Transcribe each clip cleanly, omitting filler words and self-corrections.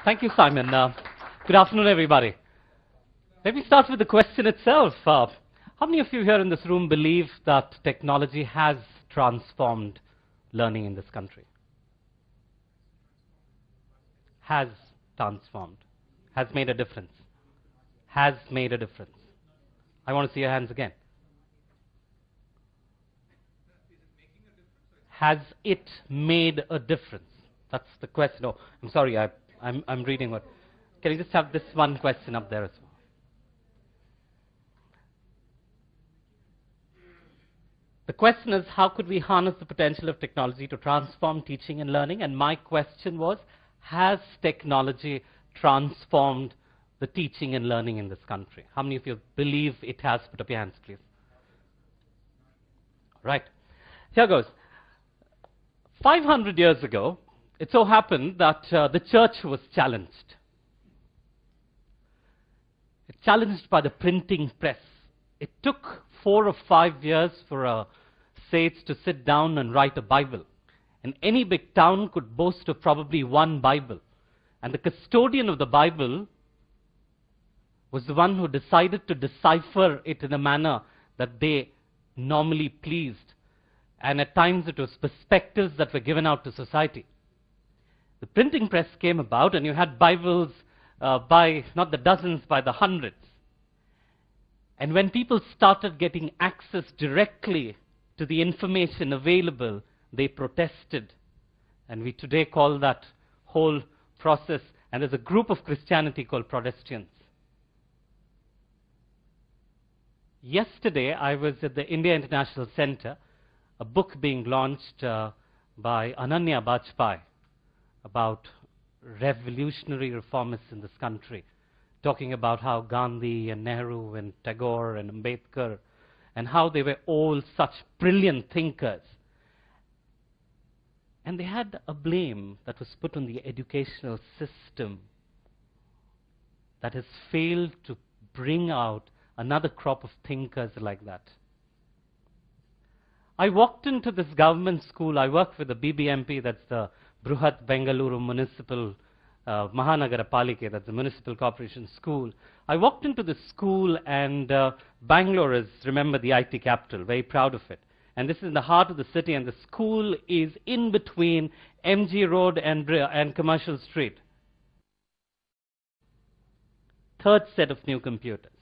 Thank you, Simon. Good afternoon, everybody. Let me start with the question itself. How many of you here in this room believe that technology has transformed learning in this country? Has transformed. Has made a difference. Has made a difference. I want to see your hands again. Has it made a difference? That's the question. Oh, I'm sorry, I'm reading what. Can you just have this one question up there as well? The question is, how could we harness the potential of technology to transform teaching and learning? And my question was, has technology transformed the teaching and learning in this country? How many of you believe it has? Put up your hands, please. Right. Here goes. 500 years ago, it so happened that the church was challenged. Challenged by the printing press. It took 4 or 5 years for a sage to sit down and write a Bible. And any big town could boast of probably one Bible. And the custodian of the Bible was the one who decided to decipher it in a manner that they normally pleased. And at times it was perspectives that were given out to society. The printing press came about, and you had Bibles by not the dozens, by the hundreds. And when people started getting access directly to the information available, they protested. And we today call that whole process, and there's a group of Christianity called Protestants. Yesterday, I was at the India International Center, a book being launched by Ananya Bajpai about revolutionary reformists in this country, talking about how Gandhi and Nehru and Tagore and Ambedkar and how they were all such brilliant thinkers. And they had a blame that was put on the educational system that has failed to bring out another crop of thinkers like that. I walked into this government school. I work with the BBMP, that's the Bruhat Bengaluru Municipal Mahanagara Palike, that's the Municipal Corporation School. I walked into the school, and Bangalore is, remember, the IT capital, very proud of it. And this is in the heart of the city, and the school is in between MG Road and Commercial Street. Third set of new computers.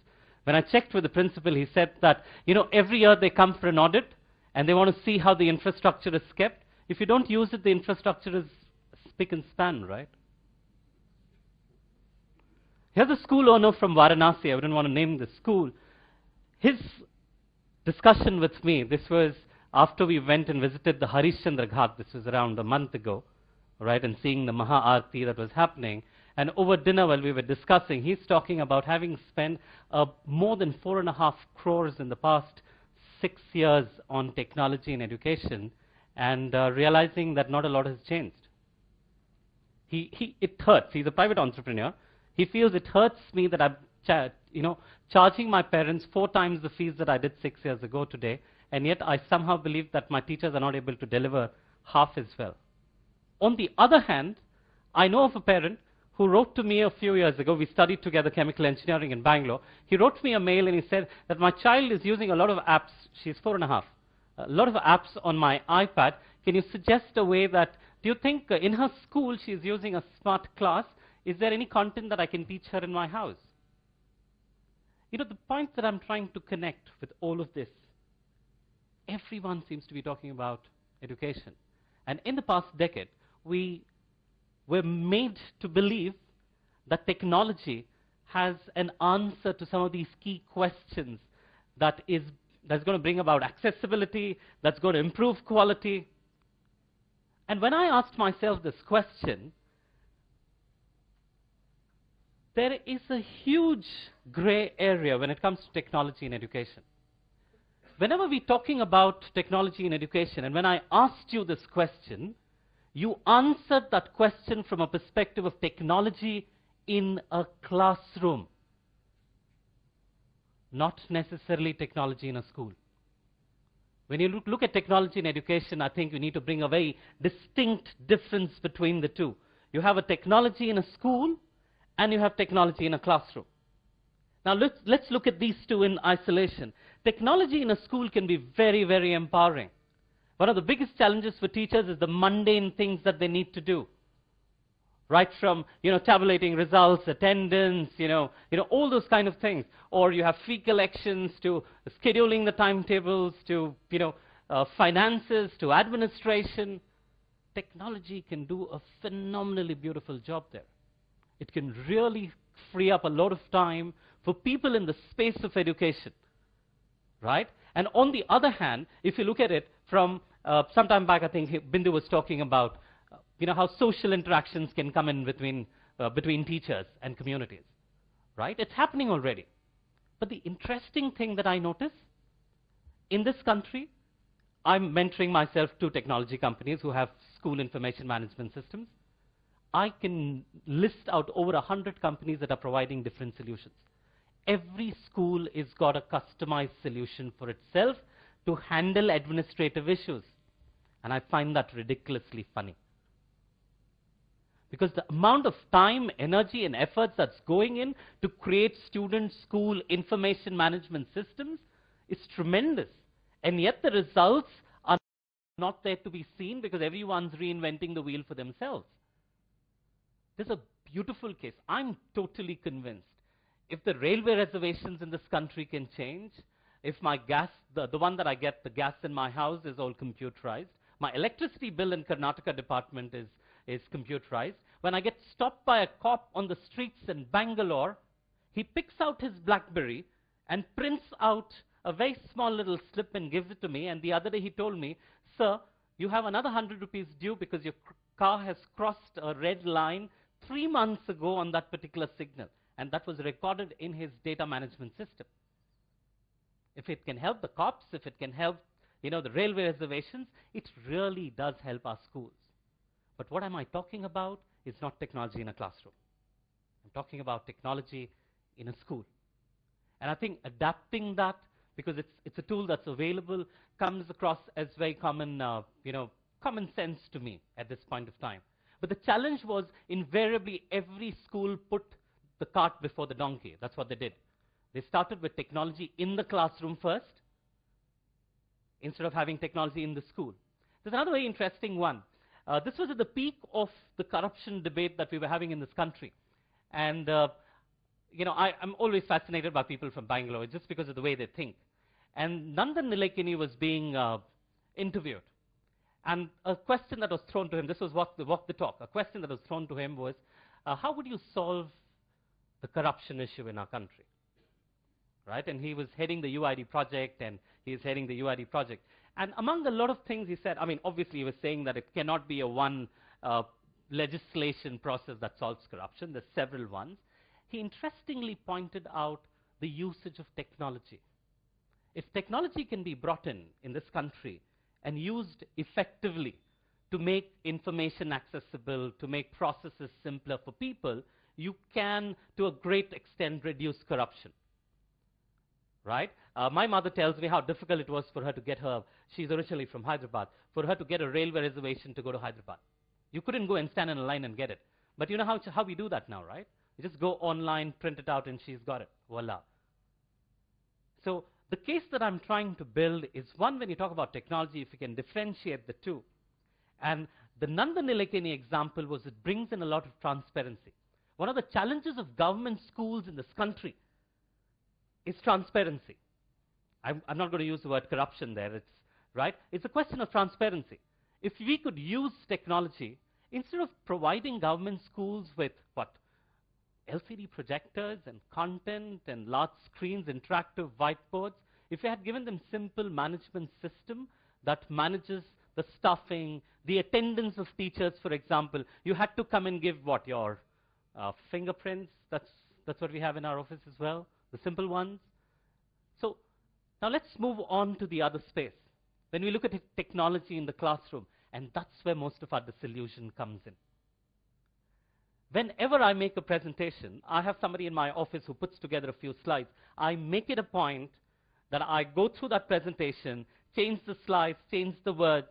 When I checked with the principal, he said that, every year they come for an audit, and they want to see how the infrastructure is kept. If you don't use it, the infrastructure is spick and span, right? Here's a school owner from Varanasi. I wouldn't want to name the school. His discussion with me, this was after we went and visited the Harishchandra Ghat. This was around a month ago, right, and seeing the Maha Aarti that was happening. And over dinner, while we were discussing, he's talking about having spent more than 4.5 crores in the past 6 years on technology and education, and realizing that not a lot has changed. It hurts. He's a private entrepreneur. He feels it hurts me that I'm charging my parents 4 times the fees that I did 6 years ago today, and yet I somehow believe that my teachers are not able to deliver half as well. On the other hand, I know of a parent who wrote to me a few years ago. We studied together chemical engineering in Bangalore. He wrote me a mail, and he said that my child is using a lot of apps. She's 4.5. A lot of apps on my iPad. Can you suggest a way that, do you think in her school she's using a smart class? Is there any content that I can teach her in my house? The point that I'm trying to connect with all of this, everyone seems to be talking about education. And in the past decade, we were made to believe that technology has an answer to some of these key questions that's going to bring about accessibility, that's going to improve quality. And when I asked myself this question, there is a huge gray area when it comes to technology in education. Whenever we're talking about technology in education, and when I asked you this question, you answered that question from a perspective of technology in a classroom, not necessarily technology in a school. When you look at technology in education, I think we need to bring a very distinct difference between the two. You have a technology in a school, and you have technology in a classroom. Now let's look at these two in isolation. Technology in a school can be very, very empowering. One of the biggest challenges for teachers is the mundane things that they need to do. Right from, tabulating results, attendance, all those kind of things. Or you have fee collections to scheduling the timetables to, finances to administration. Technology can do a phenomenally beautiful job there. It can really free up a lot of time for people in the space of education, right? And on the other hand, if you look at it from some time back, I think Bindu was talking about how social interactions can come in between teachers and communities, right? It's happening already. But the interesting thing that I notice, in this country, I'm mentoring myself to technology companies who have school information management systems. I can list out over 100 companies that are providing different solutions. Every school has got a customized solution for itself to handle administrative issues. And I find that ridiculously funny. Because the amount of time, energy, and efforts that's going in to create student school information management systems is tremendous. And yet the results are not there to be seen because everyone's reinventing the wheel for themselves. There's a beautiful case. I'm totally convinced. If the railway reservations in this country can change, if my gas, the one that I get, the gas in my house is all computerized, my electricity bill in Karnataka department is computerized. When I get stopped by a cop on the streets in Bangalore, he picks out his BlackBerry and prints out a very small little slip and gives it to me. And the other day he told me, "Sir, you have another 100 rupees due because your car has crossed a red line 3 months ago on that particular signal." And that was recorded in his data management system. If it can help the cops, if it can help the railway reservations, it really does help our schools. But what am I talking about is not technology in a classroom. I'm talking about technology in a school. And I think adapting that, because it's a tool that's available, comes across as very common, common sense to me at this point of time. But the challenge was invariably every school put the cart before the donkey. That's what they did. They started with technology in the classroom first, instead of having technology in the school. There's another very interesting one. This was at the peak of the corruption debate that we were having in this country. And, I'm always fascinated by people from Bangalore just because of the way they think. And Nandan Nilekini was being interviewed. And a question that was thrown to him, this was walk the talk, a question that was thrown to him was, how would you solve the corruption issue in our country? Right? And he was heading the UID project, and he's heading the UID project. And among a lot of things he said, obviously he was saying that it cannot be a one legislation process that solves corruption. There's several ones. He interestingly pointed out the usage of technology. If technology can be brought in this country and used effectively to make information accessible, to make processes simpler for people, you can, to a great extent, reduce corruption. Right? My mother tells me how difficult it was for her to get she's originally from Hyderabad, for her to get a railway reservation to go to Hyderabad. You couldn't go and stand in a line and get it. But you know how we do that now, right? You just go online, print it out, and she's got it. Voila. So the case that I'm trying to build is one, when you talk about technology, if you can differentiate the two. And the Nandan Nilekini example was it brings in a lot of transparency. One of the challenges of government schools in this country is transparency. I'm not going to use the word corruption there, right? It's a question of transparency. If we could use technology, instead of providing government schools with LCD projectors and content and large screens, interactive whiteboards, if we had given them simple management system that manages the staffing, the attendance of teachers, for example, you had to come and give your fingerprints. That's what we have in our office as well, the simple ones. So now let's move on to the other space. When we look at technology in the classroom, and that's where most of our disillusion comes in. Whenever I make a presentation, I have somebody in my office who puts together a few slides. I make it a point that I go through that presentation, change the slides, change the words,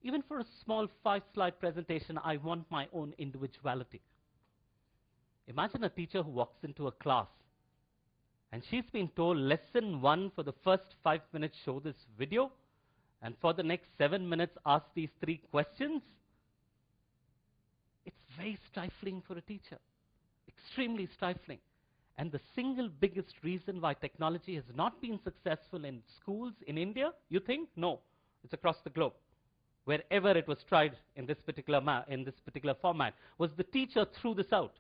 Even for a small 5-slide presentation, I want my own individuality. Imagine a teacher who walks into a class and she's been told, lesson 1, for the first 5 minutes show this video, and for the next 7 minutes ask these 3 questions. It's very stifling for a teacher, extremely stifling. And the single biggest reason why technology has not been successful in schools in India, you think? No, it's across the globe. Wherever it was tried in this particular format, was the teacher threw this out.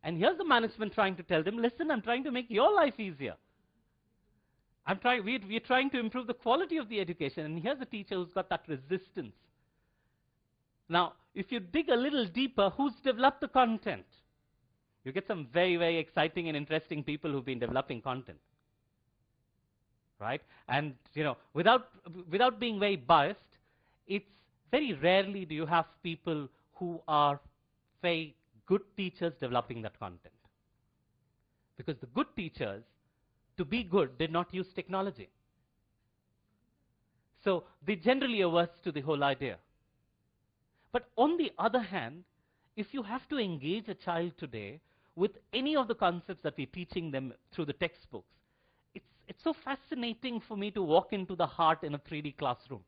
And here's the management trying to tell them, listen, I'm trying to make your life easier. We're trying to improve the quality of the education, and here's a teacher who's got that resistance. Now, if you dig a little deeper, who's developed the content? You get some very, very exciting and interesting people who've been developing content. Right? And, without being very biased, it's very rarely do you have people who are very good teachers developing that content. Because the good teachers, to be good, did not use technology. So they generally averse to the whole idea. But on the other hand, if you have to engage a child today with any of the concepts that we're teaching them through the textbooks, it's so fascinating for me to walk into the heart in a 3D classroom,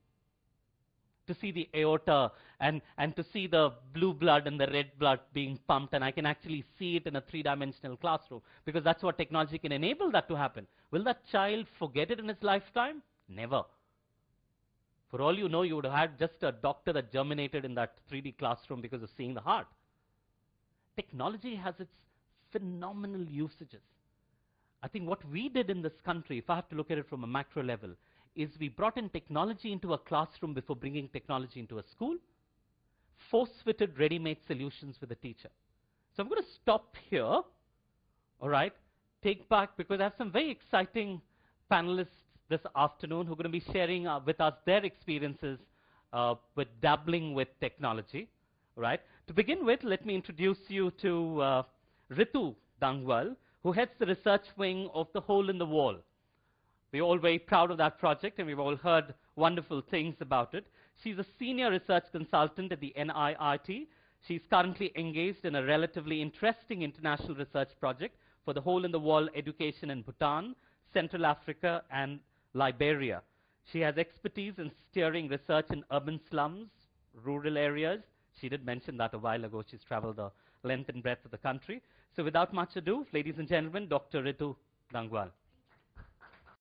to see the aorta and to see the blue blood and the red blood being pumped, and I can actually see it in a 3-dimensional classroom, because that's what technology can enable that to happen. Will that child forget it in his lifetime? Never. For all you know, you would have had just a doctor that germinated in that 3D classroom because of seeing the heart. Technology has its phenomenal usages. I think what we did in this country, if I have to look at it from a macro level, is we brought in technology into a classroom before bringing technology into a school, force-fitted ready-made solutions with the teacher. So I'm going to stop here, all right, take back, because I have some very exciting panelists this afternoon who are going to be sharing with us their experiences with dabbling with technology, all right. To begin with, let me introduce you to Ritu Dangwal, who heads the research wing of the Hole in the Wall. We're all very proud of that project, and we've all heard wonderful things about it. She's a senior research consultant at the NIIT. She's currently engaged in a relatively interesting international research project for the Hole in the Wall education in Bhutan, Central Africa, and Liberia. She has expertise in steering research in urban slums, rural areas. She did mention that a while ago. She's traveled the length and breadth of the country. So without much ado, ladies and gentlemen, Dr. Ritu Dangwal.